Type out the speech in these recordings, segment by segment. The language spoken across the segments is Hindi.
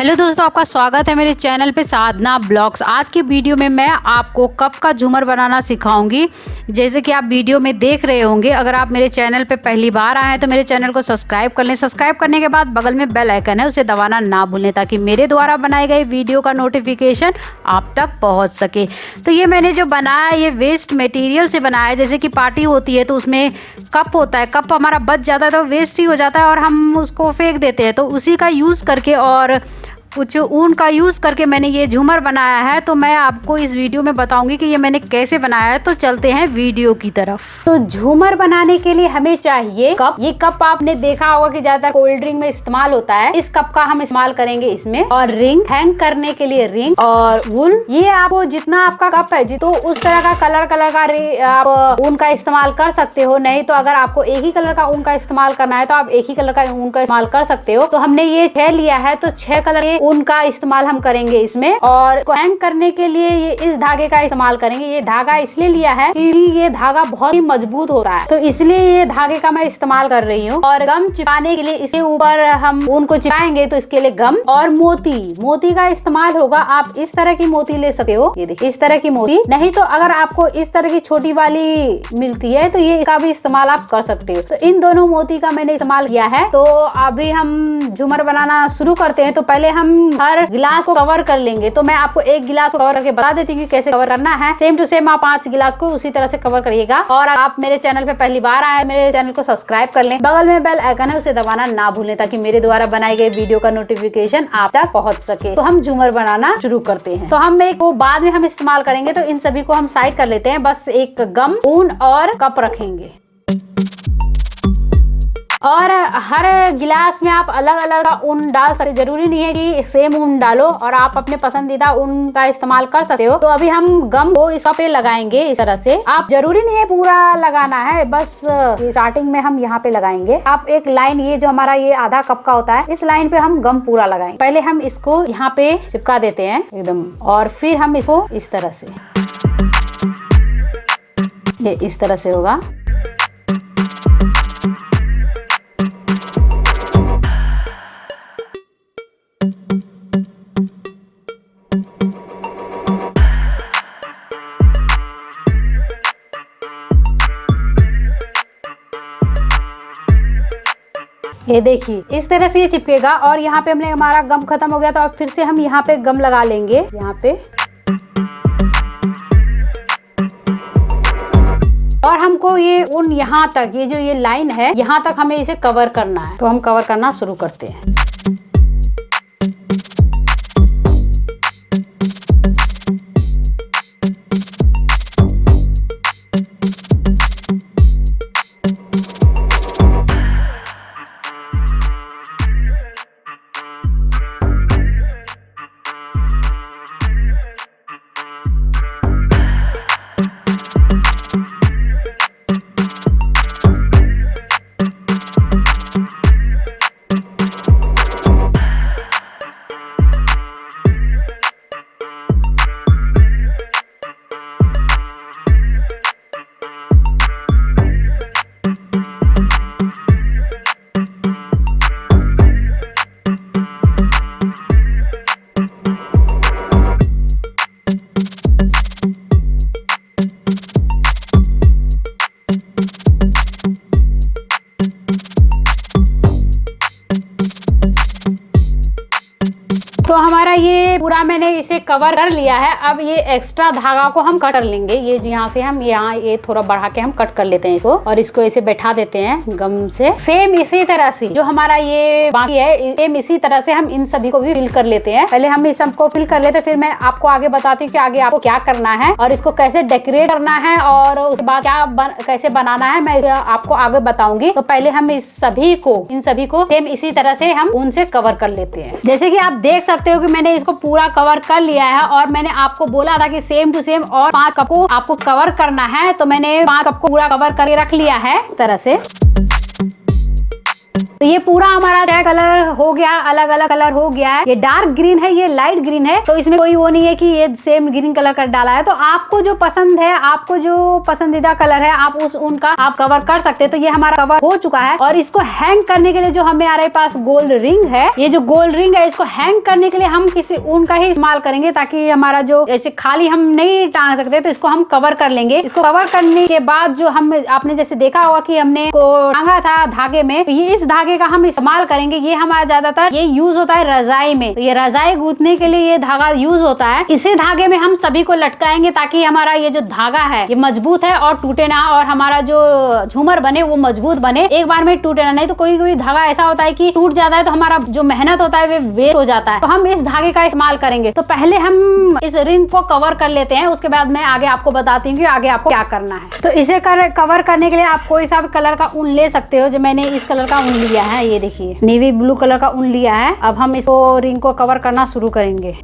हेलो दोस्तों, आपका स्वागत है मेरे चैनल पे साधना ब्लॉग्स। आज की वीडियो में मैं आपको कप का झूमर बनाना सिखाऊंगी। जैसे कि आप वीडियो में देख रहे होंगे, अगर आप मेरे चैनल पे पहली बार आए हैं तो मेरे चैनल को सब्सक्राइब कर लें। सब्सक्राइब करने के बाद बगल में बेल आइकन है, उसे दबाना ना भूलें ताकि मेरे द्वारा बनाए गए वीडियो का नोटिफिकेशन आप तक पहुँच सके। तो ये मैंने जो बनाया ये वेस्ट मटेरियल से बनाया है। जैसे कि पार्टी होती है तो उसमें कप होता है, कप हमारा बच जाता है तो वेस्ट ही हो जाता है और हम उसको फेंक देते हैं। तो उसी का यूज़ करके और कुछ ऊन का यूज़ करके मैंने ये झूमर बनाया है। तो मैं आपको इस वीडियो में बताऊंगी कि ये मैंने कैसे बनाया है। तो चलते हैं वीडियो की तरफ। तो झूमर बनाने के लिए हमें चाहिए कप। ये कप आपने देखा होगा कि ज्यादातर कोल्ड ड्रिंक में इस्तेमाल होता है। इस कप का हम इस्तेमाल करेंगे इसमें। और रिंग, हैंग करने के लिए रिंग और वुल। ये आपको जितना आपका कप है तो उस तरह का कलर का आप ऊन का इस्तेमाल कर सकते हो। नहीं तो अगर आपको एक ही कलर का ऊन का इस्तेमाल करना है तो आप एक ही कलर का ऊन का इस्तेमाल कर सकते हो। तो हमने ये 6 लिया है तो 6 कलर के ऊन का इस्तेमाल हम करेंगे इसमें। और हैंग करने के लिए ये इस धागे का इस्तेमाल करेंगे। ये धागा इसलिए लिया है कि ये धागा बहुत ही मजबूत होता है, तो इसलिए ये धागे का मैं इस्तेमाल कर रही हूँ। और गम चिपकाने के लिए इसके ऊपर हम ऊन को चिपकाएंगे तो इसके लिए गम और मोती का इस्तेमाल होगा। आप इस तरह की मोती ले सकते हो, ये देखिए इस तरह की मोती। नहीं तो अगर आपको इस तरह की छोटी वाली मिलती है तो ये इसका भी इस्तेमाल आप कर सकते हो। तो इन दोनों मोती का मैंने इस्तेमाल किया है। तो अभी हम झूमर बनाना शुरू करते हैं। तो पहले हम हर गिलास को कवर कर लेंगे। तो मैं आपको एक गिलास को कवर करके बता देती हूँ कि कैसे कवर करना है। सेम टू सेम आप 5 गिलास को उसी तरह से कवर करिएगा। और आप मेरे चैनल पे पहली बार आए, मेरे चैनल को सब्सक्राइब कर लें। बगल में बेल आइकन है, उसे दबाना ना भूलें ताकि मेरे द्वारा बनाए गए वीडियो का नोटिफिकेशन आप तक पहुंच सके। तो हम झूमर बनाना शुरू करते हैं। तो हम एक को बाद में हम इस्तेमाल करेंगे। तो इन सभी को हम साइड कर लेते हैं। बस एक गम, ऊन और कप रखेंगे। और हर गिलास में आप अलग अलग ऊन डाल सकते, जरूरी नहीं है कि सेम ऊन डालो। और आप अपने पसंदीदा ऊन का इस्तेमाल कर सकते हो। तो अभी हम गम को इस पे लगाएंगे इस तरह से। आप जरूरी नहीं है पूरा लगाना है, बस स्टार्टिंग में हम यहाँ पे लगाएंगे। आप एक लाइन, ये जो हमारा ये आधा कप का होता है, इस लाइन पे हम गम पूरा लगाएंगे। पहले हम इसको यहाँ पे चिपका देते हैं एकदम, और फिर हम इसको इस तरह से, ये इस तरह से होगा। ये देखिए इस तरह से ये चिपकेगा। और यहाँ पे हमने हमारा गम खत्म हो गया तो अब फिर से हम यहाँ पे गम लगा लेंगे यहाँ पे। और हमको ये ऊन यहाँ तक, ये जो ये लाइन है यहाँ तक हमें इसे कवर करना है। तो हम कवर करना शुरू करते हैं। तो हमारा ये पूरा मैंने इसे कवर कर लिया है। अब ये एक्स्ट्रा धागा को हम कट कर लेंगे। ये यहाँ से हम यहाँ ये थोड़ा बढ़ा के हम कट कर लेते हैं इसको, और इसको ऐसे बैठा देते हैं गम से। सेम इसी तरह से जो हमारा ये बाकी है, सेम इसी तरह से हम इन सभी को भी फिल कर लेते हैं। पहले हम इस सबको फिल कर लेते हैं, फिर मैं आपको आगे बताती हूँ कि आगे आपको क्या करना है और इसको कैसे डेकोरेट करना है और उसके बाद कैसे बनाना है, मैं आपको आगे बताऊंगी। तो पहले हम इन सभी को सेम इसी तरह से हम उनसे कवर कर लेते हैं। जैसे कि आप देख सकते हो कि मैंने इसको पूरा कवर कर लिया है। और मैंने आपको बोला था कि सेम टू सेम और 5 कप को आपको कवर करना है। तो मैंने 5 कप को पूरा कवर करके रख लिया है इस तरह से। तो ये पूरा हमारा कलर हो गया, अलग अलग कलर हो गया है। ये डार्क ग्रीन है, ये लाइट ग्रीन है, तो इसमें कोई वो नहीं है कि ये सेम ग्रीन कलर का डाला है। तो आपको जो पसंद है, आपको जो पसंदीदा कलर है, आप उनका आप कवर कर सकते हैं। तो ये हमारा कवर हो चुका है। और इसको हैंग करने के लिए जो हमारे पास गोल्ड रिंग है, ये जो गोल्ड रिंग है, इसको हैंग करने के लिए हम किसी ऊन का ही इस्तेमाल करेंगे, ताकि हमारा जो ऐसे खाली हम नहीं टांग सकते, तो इसको हम कवर कर लेंगे। इसको कवर करने के बाद जो हम आपने जैसे देखा होगा कि हमने को टांगा था धागे में, तो ये इस धागे का हम इस्तेमाल करेंगे। ये हमारा ज्यादातर ये यूज होता है रजाई में, तो ये रजाई गूंथने के लिए ये धागा यूज होता है। इसी धागे में हम सभी को लटकाएंगे ताकि हमारा ये जो धागा है ये मजबूत है और टूटे ना, और हमारा जो झूमर बने वो मजबूत बने, एक बार में टूटे ना। नहीं तो कोई कोई धागा ऐसा होता है कि टूट जाता है तो हमारा जो मेहनत होता है वो वेस्ट हो जाता है। तो हम इस धागे का इस्तेमाल करेंगे। तो पहले हम इस रिंग को कवर कर लेते हैं, उसके बाद मैं आगे आपको बताती हूँ कि आगे आपको क्या करना है। तो इसे कवर करने के लिए आप कोई सा भी कलर का ऊन ले सकते हो। जो मैंने इस कलर का ऊन लिया है, ये देखिए नेवी ब्लू कलर का ऊन लिया है। अब हम इसको रिंग को कवर करना शुरू करेंगे।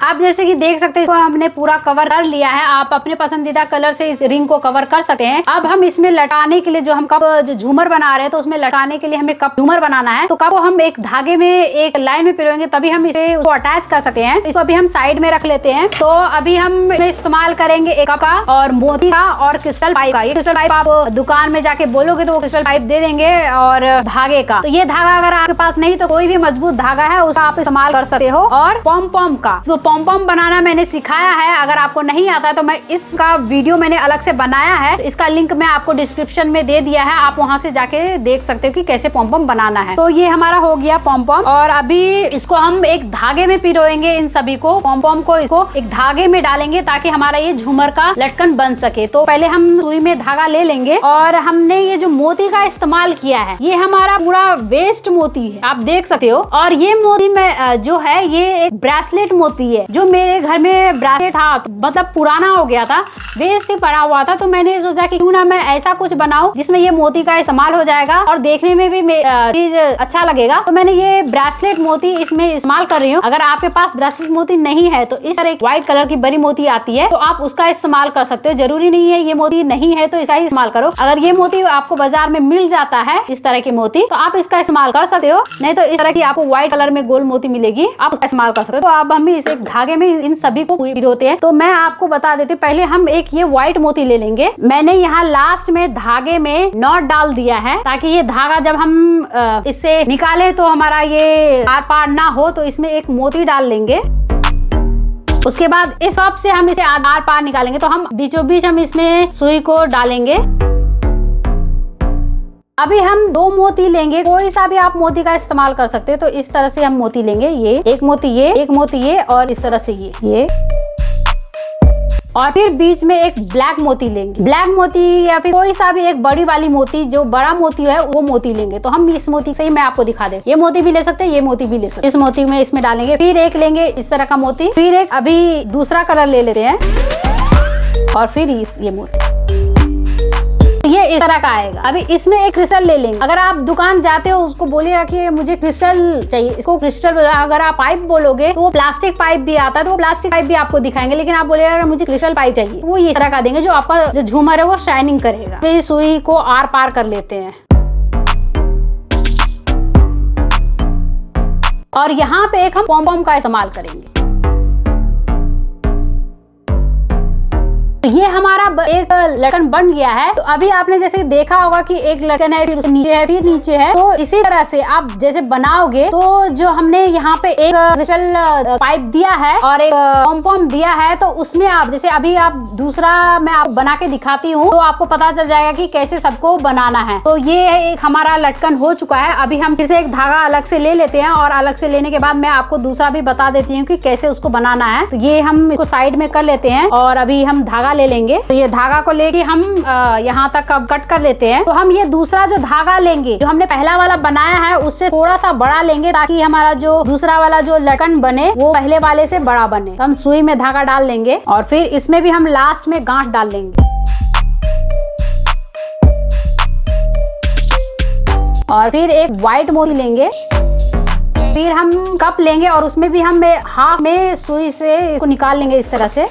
आप जैसे कि देख सकते हैं, इसको हमने पूरा कवर कर लिया है। आप अपने पसंदीदा कलर से इस रिंग को कवर कर सकते हैं। अब हम इसमें लटकाने के लिए जो हम कप जो झूमर बना रहे हैं, तो उसमें लटकाने के लिए हमें कप झूमर बनाना है। तो कप को हम एक धागे में एक लाइन में पिरोएंगे, तभी हम इसे उसको अटैच कर सकते हैं। इसको अभी हम साइड में रख लेते हैं। तो अभी हम इस्तेमाल करेंगे एक कप का और मोती का और क्रिस्टल पाइप का। ये क्रिस्टल पाइप आप दुकान में जाके बोलोगे तो वो क्रिस्टल पाइप दे देंगे, और धागे का। तो ये धागा अगर आपके पास नहीं तो कोई भी मजबूत धागा है उसका आप इस्तेमाल कर सकते हो। और पॉम पॉम का, तो पॉम पॉम बनाना मैंने सिखाया है। अगर आपको नहीं आता है तो मैं इसका वीडियो मैंने अलग से बनाया है, इसका लिंक मैं आपको डिस्क्रिप्शन में दे दिया है, आप वहां से जाके देख सकते हो कि कैसे पॉम पॉम बनाना है। तो ये हमारा हो गया पॉम पॉम, और अभी इसको हम एक धागे में पिरोएंगे। इन सभी को पॉम पॉम को इसको एक धागे में डालेंगे ताकि हमारा ये झूमर का लटकन बन सके। तो पहले हम सुई में धागा ले लेंगे, और हमने ये जो मोती का इस्तेमाल किया है, ये हमारा पूरा वेस्ट मोती है, आप देख सकते हो। और ये मोती में जो है ये एक ब्रेसलेट मोती है। जो मेरे घर में ब्रेसलेट था, मतलब पुराना हो गया था, वेस्ट ही पड़ा हुआ था, तो मैंने सोचा कि क्यों ना मैं ऐसा कुछ बनाऊं जिसमें ये मोती का इस्तेमाल हो जाएगा और देखने में भी चीज अच्छा लगेगा। तो मैंने ये ब्रेसलेट मोती इसमें इस्तेमाल कर रही हूँ। अगर आपके पास ब्रेसलेट मोती नहीं है तो इस तरह एक व्हाइट कलर की बड़ी मोती आती है, तो आप उसका इस्तेमाल कर सकते हो। जरूरी नहीं है ये मोती नहीं है तो इसका ही इस्तेमाल करो। अगर ये मोती आपको बाजार में मिल जाता है इस तरह की मोती, तो आप इसका इस्तेमाल कर सकते हो। नहीं तो इस तरह की आपको व्हाइट कलर में गोल मोती मिलेगी, आप उसका इस्तेमाल कर सकते हो। तो अब हम इस एक धागे में इन सभी को पिरोते हैं। तो मैं आपको बता देती हूँ, पहले हम एक ये व्हाइट मोती ले लेंगे। मैंने यहाँ लास्ट में धागे में नॉट डाल दिया है, ताकि ये धागा जब हम इससे निकाले तो हमारा ये आर पार ना हो। तो इसमें एक मोती डाल लेंगे। उसके बाद इस कप से हम इसे आर पार निकालेंगे। तो हम बीचों बीच हम इसमें सुई को डालेंगे। अभी हम दो मोती लेंगे, कोई सा भी आप मोती का इस्तेमाल कर सकते हो। तो इस तरह से हम मोती लेंगे, ये एक मोती, ये एक मोती, ये और इस तरह से ये और फिर बीच में एक ब्लैक मोती लेंगे। ब्लैक मोती या फिर कोई सा भी एक बड़ी वाली मोती, जो बड़ा मोती है वो मोती लेंगे। तो हम इस मोती से ही मैं आपको दिखा दे, ये मोती भी ले सकते हैं, ये मोती भी ले सकते हैं। इस मोती में इसमें डालेंगे। फिर एक लेंगे इस तरह का मोती, फिर एक अभी दूसरा कलर ले लेते हैं, और फिर ये मोती ये इस तरह का आएगा। अभी इसमें एक क्रिस्टल ले लेंगे। अगर आप दुकान जाते हो उसको बोलिएगा कि मुझे क्रिस्टल चाहिए, इसको क्रिस्टल। अगर आप पाइप बोलोगे तो वो प्लास्टिक पाइप भी आता है, तो वो प्लास्टिक पाइप भी आपको दिखाएंगे। लेकिन आप बोलेगा कि मुझे क्रिस्टल पाइप चाहिए, वो इस तरह का देंगे जो आपका जो झूमर है वो शाइनिंग करेगा। फिर सुई को आर पार कर लेते हैं, और यहाँ पे एक हम पॉम पॉम का इस्तेमाल करेंगे। तो ये हमारा एक लटकन बन गया है। तो अभी आपने जैसे देखा होगा कि एक लटकन है, फिर नीचे है, फिर नीचे है। तो इसी तरह से आप जैसे बनाओगे तो जो हमने यहाँ पे एक क्रिस्टल पाइप दिया है और एक पॉम दिया है, तो उसमें आप जैसे अभी आप दूसरा मैं आपको बना के दिखाती हूँ तो आपको पता चल जाएगा कि कैसे सबको बनाना है। तो ये एक हमारा लटकन हो चुका है। अभी हम फिर से एक धागा अलग से ले लेते हैं और अलग से लेने के बाद मैं आपको दूसरा भी बता देती हूँ कि कैसे उसको बनाना है। तो ये हम इसको साइड में कर लेते हैं और अभी हम धागा ले लेंगे। तो ये धागा को लेके हम यहाँ तक अब कट कर लेते हैं। तो हम ये दूसरा जो धागा लेंगे, जो हमने पहला वाला बनाया है उससे थोड़ा सा बड़ा लेंगे ताकि हमारा जो दूसरा वाला जो लटकन बने वो पहले वाले से बड़ा बने। तो हम सुई में धागा डाल लेंगे और फिर इसमें भी हम लास्ट में गांठ डाल लेंगे और फिर एक व्हाइट मोती लेंगे। फिर हम कप लेंगे और उसमें भी हम हाथ में सुई से इसको निकाल लेंगे। इस तरह से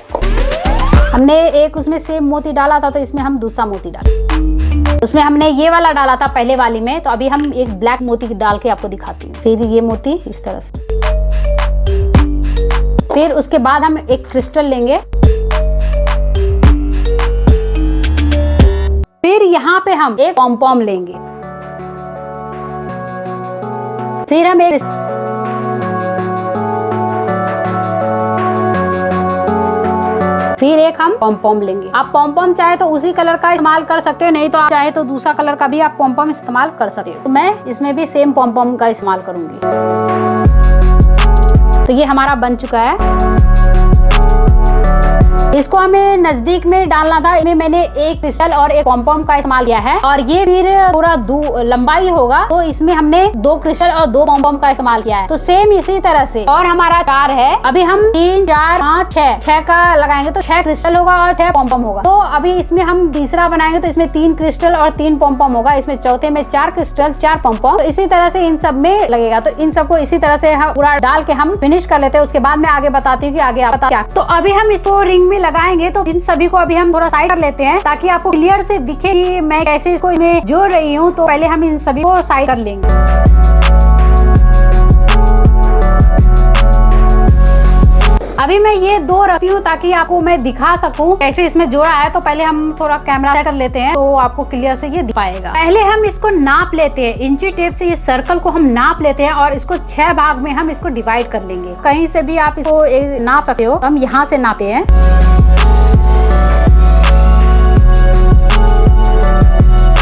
हमने एक उसमें सेम मोती डाला था तो इसमें हम दूसरा मोती डालें। उसमें हमने ये वाला डाला था पहले वाली में, तो अभी हम एक ब्लैक मोती डाल के आपको दिखाती हूँ। फिर ये मोती इस तरह से, फिर उसके बाद हम एक क्रिस्टल लेंगे। फिर यहाँ पे हम एक पॉम लेंगे। फिर हम एक हम पॉम लेंगे। आप पॉम चाहे तो उसी कलर का इस्तेमाल कर सकते हो, नहीं तो आप चाहे तो दूसरा कलर का भी आप पॉम इस्तेमाल कर सकते हो। तो मैं इसमें भी सेम पॉम का इस्तेमाल करूंगी। तो ये हमारा बन चुका है। इसको हमें नजदीक में डालना था। इसमें मैंने एक क्रिस्टल और एक पॉम का इस्तेमाल किया है और ये फिर पूरा लंबाई होगा, तो इसमें हमने 2 क्रिस्टल और 2 पॉम का इस्तेमाल किया है। तो सेम इसी तरह से और हमारा 4 है। अभी हम 3, 4, 5, 6 का लगाएंगे तो 6 क्रिस्टल होगा और 6 पॉम होगा। तो अभी इसमें हम तीसरा बनाएंगे तो इसमें 3 क्रिस्टल और 3 पॉम होगा। इसमें चौथे में 4 क्रिस्टल 4 पॉम। तो इसी तरह से इन सब में लगेगा। तो इन सबको इसी तरह से पूरा डाल के हम फिनिश कर लेते हैं। उसके बाद मैं आगे बताती हूँ कि आगे आप क्या। तो अभी हम इसको रिंग में लगाएंगे। तो इन सभी को अभी हम थोड़ा साइड कर लेते हैं ताकि आपको क्लियर से दिखे कि मैं कैसे इसको इसमें जोड़ रही हूँ। तो पहले हम इन सभी को साइड कर लेंगे। अभी मैं ये 2 रखती हूँ ताकि आपको मैं दिखा सकूं कैसे इसमें जोड़ा है। तो पहले हम थोड़ा कैमरा सेट कर लेते हैं तो आपको क्लियर से ये दिख पाएगा। पहले हम इसको नाप लेते हैं। इंची टेप से इस सर्कल को हम नाप लेते हैं और इसको 6 भाग में हम इसको डिवाइड कर लेंगे। कहीं से भी आप इसको नाप सकते हो। हम यहाँ से नापते हैं।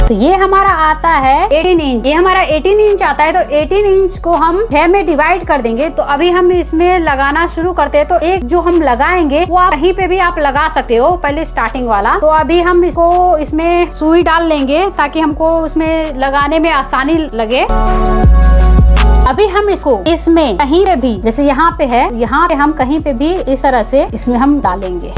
तो ये हमारा आता है 18 इंच। ये हमारा 18 इंच आता है। तो 18 इंच को हम 6 में डिवाइड कर देंगे। तो अभी हम इसमें लगाना शुरू करते हैं। तो एक जो हम लगाएंगे वो आप कहीं पे भी आप लगा सकते हो, पहले स्टार्टिंग वाला। तो अभी हम इसको इसमें सुई डाल लेंगे ताकि हमको उसमें लगाने में आसानी लगे। अभी हम इसको इसमें कहीं पे भी, जैसे यहाँ पे है, यहाँ पे हम कहीं पे भी इस तरह से इसमें हम डालेंगे।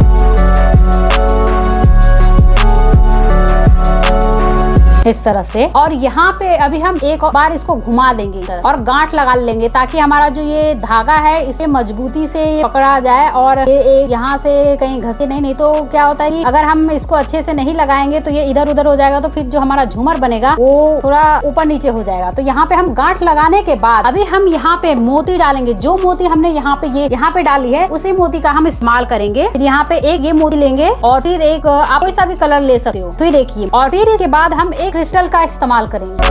इस तरह से। और यहाँ पे अभी हम एक बार इसको घुमा देंगे और गांठ लगा लेंगे ताकि हमारा जो ये धागा है इसे मजबूती से पकड़ा जाए और ये यहाँ से कहीं घसे नहीं तो क्या होता है कि अगर हम इसको अच्छे से नहीं लगाएंगे तो ये इधर उधर हो जाएगा। तो फिर जो हमारा झूमर बनेगा वो थोड़ा ऊपर नीचे हो जाएगा। तो यहाँ पे हम गांठ लगाने के बाद अभी हम यहाँ पे मोती डालेंगे। जो मोती हमने यहाँ पे डाली है उसी मोती का हम इस्तेमाल करेंगे। फिर यहाँ पे एक ये मोती लेंगे और फिर एक आप कोई सा भी कलर ले सकते हो। फिर देखिए, और फिर इसके बाद हम एक क्रिस्टल का इस्तेमाल करेंगे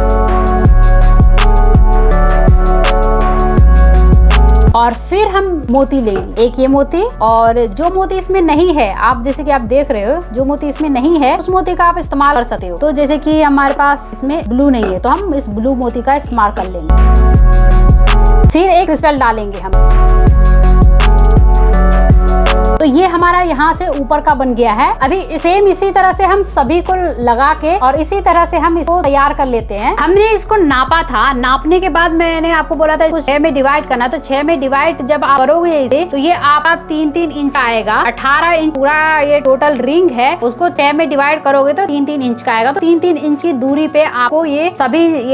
और फिर हम मोती लेंगे। एक ये मोती और जो मोती इसमें नहीं है, आप जैसे कि आप देख रहे हो, जो मोती इसमें नहीं है उस मोती का आप इस्तेमाल कर सकते हो। तो जैसे कि हमारे पास इसमें ब्लू नहीं है तो हम इस ब्लू मोती का इस्तेमाल कर लेंगे। फिर एक क्रिस्टल डालेंगे हम। तो ये हमारा यहाँ से ऊपर का बन गया है। अभी सेम इसी तरह से हम सभी को लगा के और इसी तरह से हम इसको तैयार कर लेते हैं। हमने इसको नापा था। नापने के बाद मैंने आपको बोला था इसको 6 में डिवाइड करना। तो 6 में डिवाइड जब आप करोगे इसे तो ये आपका 3-3 इंच आएगा। 18 इंच पूरा ये टोटल रिंग है, उसको 6 में डिवाइड करोगे तो 3-3 इंच का आएगा। तो 3-3 इंच की दूरी पे आपको ये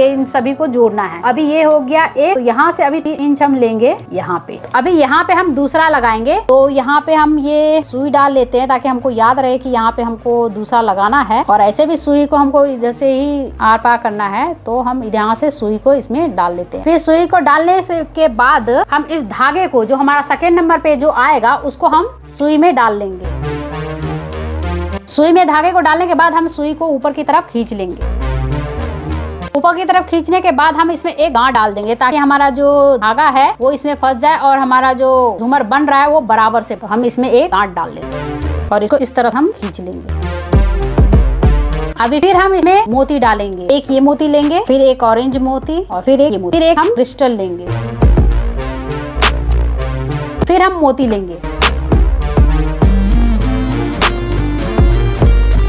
इन सभी को जोड़ना है। अभी ये हो गया एक। तो यहाँ से अभी 3 इंच हम लेंगे यहाँ पे। अभी यहाँ पे हम दूसरा लगाएंगे। तो यहाँ पे हम ये सुई डाल लेते हैं ताकि हमको याद रहे कि यहाँ पे हमको दूसरा लगाना है। और ऐसे भी सुई को हमको इधर से ही आर पार करना है तो हम यहाँ से सुई को इसमें डाल लेते हैं। फिर सुई को डालने के बाद हम इस धागे को जो हमारा सेकेंड नंबर पे जो आएगा उसको हम सुई में डाल लेंगे। सुई में धागे को डालने के बाद हम सुई को ऊपर की तरफ खींच लेंगे। ऊपर की तरफ खींचने के बाद हम इसमें एक गांठ डाल देंगे ताकि हमारा जो धागा है वो इसमें फंस जाए और हमारा जो झूमर बन रहा है वो बराबर से। तो हम इसमें एक गांठ डाल लेंगे और इसको इस तरफ हम खींच लेंगे। अभी फिर हम इसमें मोती डालेंगे। एक ये मोती लेंगे, फिर एक ऑरेंज मोती और फिर एक ये मोती, फिर एक हम क्रिस्टल लेंगे, फिर हम मोती लेंगे,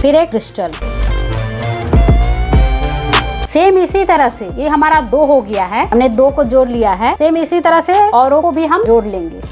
फिर एक क्रिस्टल। सेम इसी तरह से ये हमारा 2 हो गया है, हमने 2 को जोड़ लिया है। सेम इसी तरह से औरों को भी हम जोड़ लेंगे।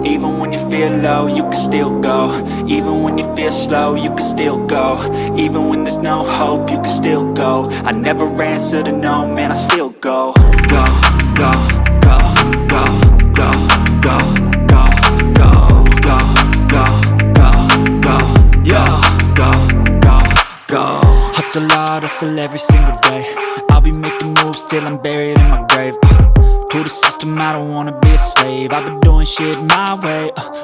Even when you feel low, you can still go. Even when you feel slow, you can still go. Even when there's no hope, you can still go. I never answer to no, man, I still go. Go, go, go, go, go, go, go, go, go, go, go, go, yo, go, go, go. Hustle hard, hustle every single day. I'll be making moves till I'm buried in my grave. To the system, I don't wanna be a slave. I've been doing shit my way,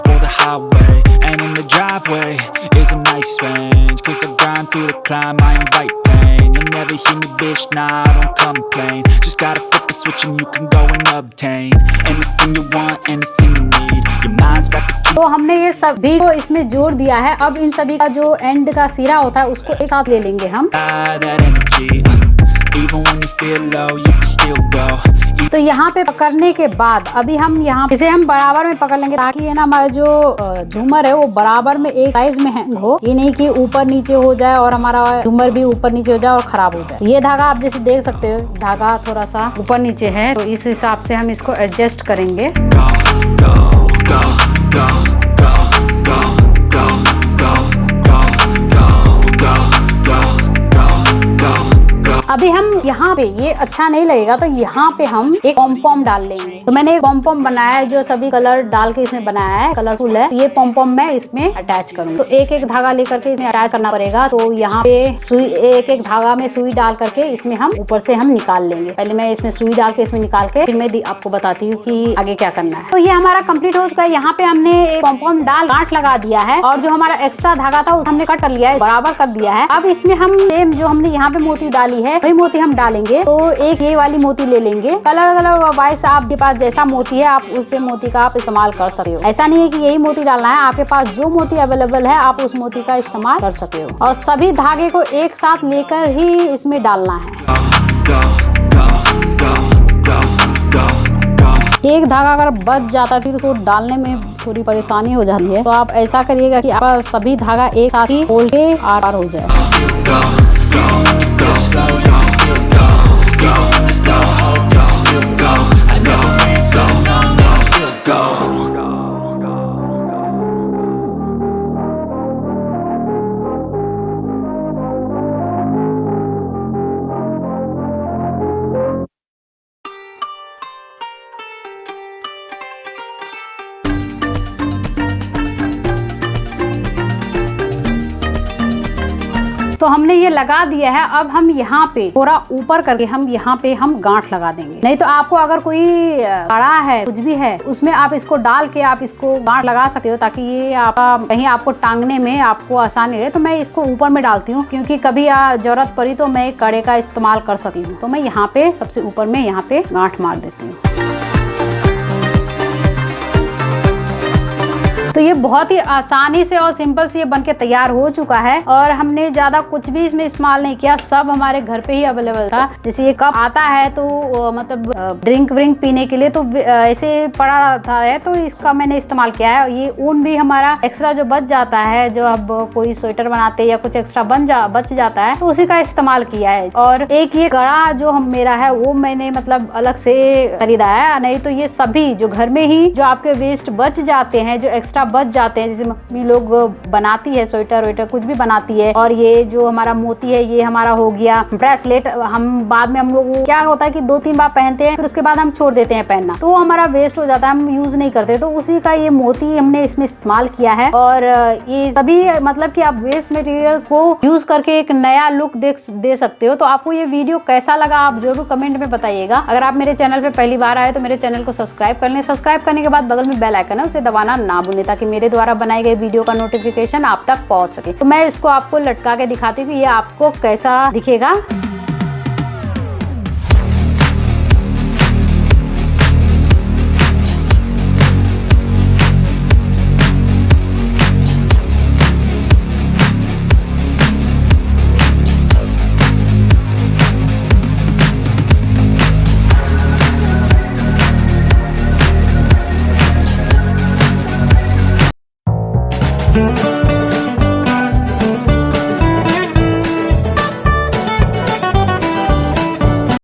or the highway. And in the driveway is a nice range. Cause I grind through the climb, I invite pain. You'll never hear me, bitch, nah, I don't complain. Just gotta flip the switch and you can go and obtain anything you want, anything you need. Your mind's got the key. तो हमने ये सभी को इसमें जोड़ दिया है। अब इन सभी का जो एंड का सिरा होता है उसको एक साथ ले लेंगे हम। तो यहाँ पे पकड़ने के बाद अभी हम यहाँ इसे हम बराबर में पकड़ लेंगे ताकि ये ना हमारा जो झूमर है वो बराबर में एक साइज में हैंग हो। ये नहीं कि ऊपर नीचे हो जाए और हमारा झूमर भी ऊपर नीचे हो जाए और खराब हो जाए। ये धागा आप जैसे देख सकते हो, धागा थोड़ा सा ऊपर नीचे है, तो इस हिसाब से हम इसको एडजस्ट करेंगे। अभी हम यहाँ पे ये अच्छा नहीं लगेगा तो यहाँ पे हम एक पॉम डाल लेंगे। तो मैंने एक पॉम बनाया है जो सभी कलर डाल के इसमें बनाया है, कलरफुल है। ये पॉम मैं इसमें अटैच करूँगी। तो एक एक धागा लेकर के इसमें अटैच करना पड़ेगा। तो यहाँ पे सुई, एक एक धागा में सुई डाल करके इसमें हम ऊपर से हम निकाल लेंगे। पहले मैं इसमें सुई डाल के इसमें निकाल के फिर मैं आपको बताती हूँ कि आगे क्या करना है। तो ये हमारा कंप्लीट हो चुका है। यहाँ पे हमने एक पॉम डाल गांठ लगा दिया है और जो हमारा एक्स्ट्रा धागा था उसे हमने कट कर लिया है, बराबर कर दिया है। अब इसमें हम सेम जो हमने यहाँ पे मोती डाली है वही मोती हम डालेंगे। तो एक ये वाली मोती ले लेंगे। कलर कलर वाइज आपके पास जैसा मोती है आप उससे मोती का आप इस्तेमाल कर सकते हो। ऐसा नहीं है कि यही मोती डालना है, आपके पास जो मोती अवेलेबल है आप उस मोती का इस्तेमाल कर सकते हो। और सभी धागे को एक साथ लेकर ही इसमें डालना है। एक धागा अगर बच जाता है फिर उसको डालने में थोड़ी परेशानी हो जाती है। तो आप ऐसा करिएगा कि आपका सभी धागा एक साथ ही खोल के आर हो जाए। तो हमने ये लगा दिया है। अब हम यहाँ पे थोड़ा ऊपर करके हम यहाँ पे हम गांठ लगा देंगे। नहीं तो आपको अगर कोई कड़ा है कुछ भी है उसमें आप इसको डाल के आप इसको गांठ लगा सकते हो ताकि ये आपका कहीं आपको टांगने में आपको आसानी रहे। तो मैं इसको ऊपर में डालती हूँ क्योंकि कभी जरूरत पड़ी तो मैं कड़े का इस्तेमाल कर सकती हूँ। तो मैं यहाँ पे सबसे ऊपर में यहाँ पे गांठ मार देती हूँ। तो ये बहुत ही आसानी से और सिंपल से ये बनके तैयार हो चुका है और हमने ज्यादा कुछ भी इसमें इस्तेमाल नहीं किया, सब हमारे घर पे ही अवेलेबल था। जैसे ये कप आता है तो मतलब ड्रिंक व्रिंक पीने के लिए तो ऐसे पड़ा रहता है, तो इसका मैंने इस्तेमाल किया है। ये ऊन भी हमारा एक्स्ट्रा जो बच जाता है, जो अब कोई स्वेटर बनाते या कुछ एक्स्ट्रा बच जाता है, तो उसी का इस्तेमाल किया है। और एक ये कड़ा जो मेरा है वो मैंने मतलब अलग से खरीदा है, नहीं तो ये सभी जो घर में ही जो आपके वेस्ट बच जाते हैं, जो एक्स्ट्रा बच जाते हैं, जैसे मम्मी लोग बनाती है स्वेटर वेटर कुछ भी बनाती है, और ये जो हमारा मोती है ये हमारा हो गया ब्रेसलेट, हम बाद में हम लोग क्या होता है कि 2-3 बार पहनते हैं, फिर उसके बाद हम छोड़ देते हैं पहनना, तो वो हमारा वेस्ट हो जाता है, हम यूज नहीं करते। तो उसी का ये मोती हमने इसमें इस्तेमाल किया है। और ये सभी मतलब कि आप वेस्ट मटेरियल को यूज करके एक नया लुक दे सकते हो। तो आपको ये वीडियो कैसा लगा आप जरूर कमेंट में बताइएगा। अगर आप मेरे चैनल पे पहली बार आए तो मेरे चैनल को सब्सक्राइब कर लें। सब्सक्राइब करने के बाद बगल में बेल आइकन है, उसे दबाना ना भूलें ताकि मेरे द्वारा बनाई गई वीडियो का नोटिफिकेशन आप तक पहुंच सके। तो मैं इसको आपको लटका के दिखाती हूँ कि ये आपको कैसा दिखेगा।